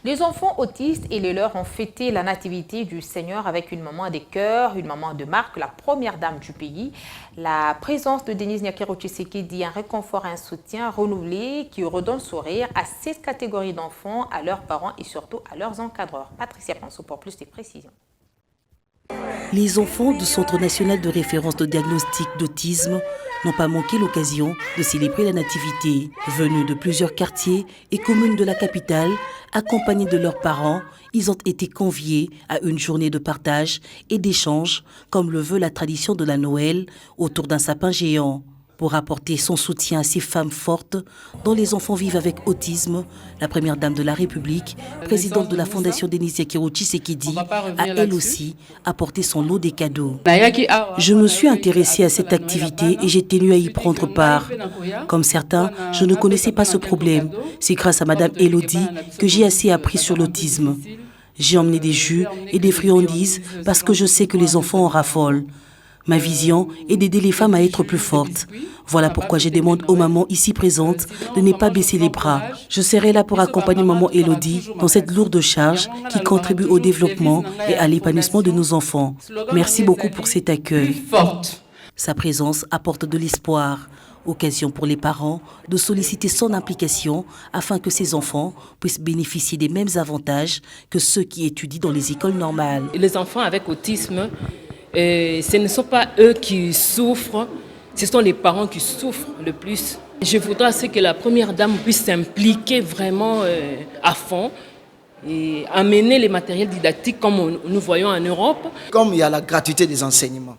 Les enfants autistes et les leurs ont fêté la nativité du Seigneur avec une maman des cœurs, une maman de marque, la première dame du pays. La présence de Denise Nyakero Tshisekedi, un réconfort et un soutien renouvelé qui redonne sourire à cette catégorie d'enfants, à leurs parents et surtout à leurs encadreurs. Patricia Pansou pour plus de précisions. Les enfants du Centre national de référence de diagnostic d'autisme n'ont pas manqué l'occasion de célébrer la nativité. Venus de plusieurs quartiers et communes de la capitale, accompagnés de leurs parents, ils ont été conviés à une journée de partage et d'échange, comme le veut la tradition de la Noël, autour d'un sapin géant. Pour apporter son soutien à ces femmes fortes dont les enfants vivent avec autisme, la première dame de la République, présidente de la Fondation Denise Nyakero Tshisekedi, a elle aussi apporté son lot des cadeaux. Je me suis intéressée à cette activité et j'ai tenu à y prendre part. Comme certains, je ne connaissais pas ce problème. C'est grâce à Madame Elodie que j'ai assez appris sur l'autisme. J'ai emmené des jus et des friandises parce que je sais que les enfants en raffolent. Ma vision est d'aider les femmes à être plus fortes. Voilà pourquoi je demande aux mamans ici présentes de ne pas baisser les bras. Je serai là pour accompagner maman Elodie dans cette lourde charge qui contribue au développement et à l'épanouissement de nos enfants. Merci beaucoup pour cet accueil. Sa présence apporte de l'espoir. Occasion pour les parents de solliciter son implication afin que ces enfants puissent bénéficier des mêmes avantages que ceux qui étudient dans les écoles normales. Les enfants avec autisme, ce ne sont pas eux qui souffrent, ce sont les parents qui souffrent le plus. Je voudrais que la première dame puisse s'impliquer vraiment à fond et amener les matériels didactiques comme nous voyons en Europe. Comme il y a la gratuité des enseignements,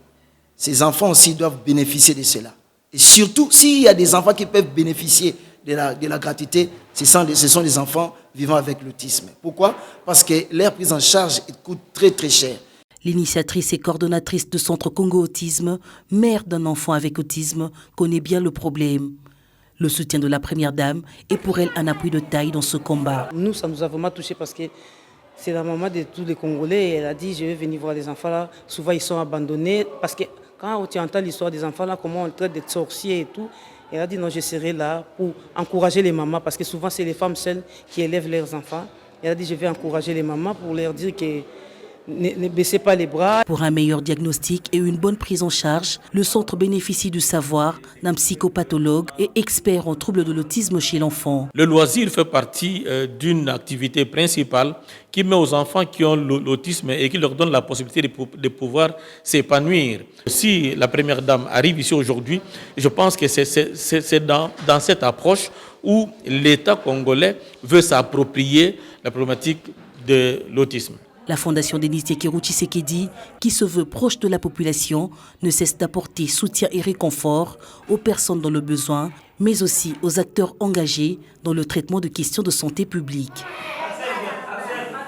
ces enfants aussi doivent bénéficier de cela. Et surtout, s'il y a des enfants qui peuvent bénéficier de la gratuité, ce sont des enfants vivant avec l'autisme. Pourquoi? Parce que leur prise en charge coûte très très cher. L'initiatrice et coordonnatrice de Centre Congo Autisme, mère d'un enfant avec autisme, connaît bien le problème. Le soutien de la première dame est pour elle un appui de taille dans ce combat. Nous, ça nous a vraiment touchés parce que c'est la maman de tous les Congolais. Et elle a dit, je vais venir voir les enfants là. Souvent, ils sont abandonnés parce que quand tu entends l'histoire des enfants là, comment on traite des sorciers et tout, elle a dit, non, je serai là pour encourager les mamans parce que souvent, c'est les femmes seules qui élèvent leurs enfants. Elle a dit, je vais encourager les mamans pour leur dire que ne baissez pas les bras. Pour un meilleur diagnostic et une bonne prise en charge, le centre bénéficie du savoir d'un psychopathologue et expert en troubles de l'autisme chez l'enfant. Le loisir fait partie d'une activité principale qui met aux enfants qui ont l'autisme et qui leur donne la possibilité de pouvoir s'épanouir. Si la première dame arrive ici aujourd'hui, je pense que c'est dans cette approche où l'État congolais veut s'approprier la problématique de l'autisme. La Fondation Denise Nyakero Tshisekedi, qui se veut proche de la population, ne cesse d'apporter soutien et réconfort aux personnes dans le besoin, mais aussi aux acteurs engagés dans le traitement de questions de santé publique.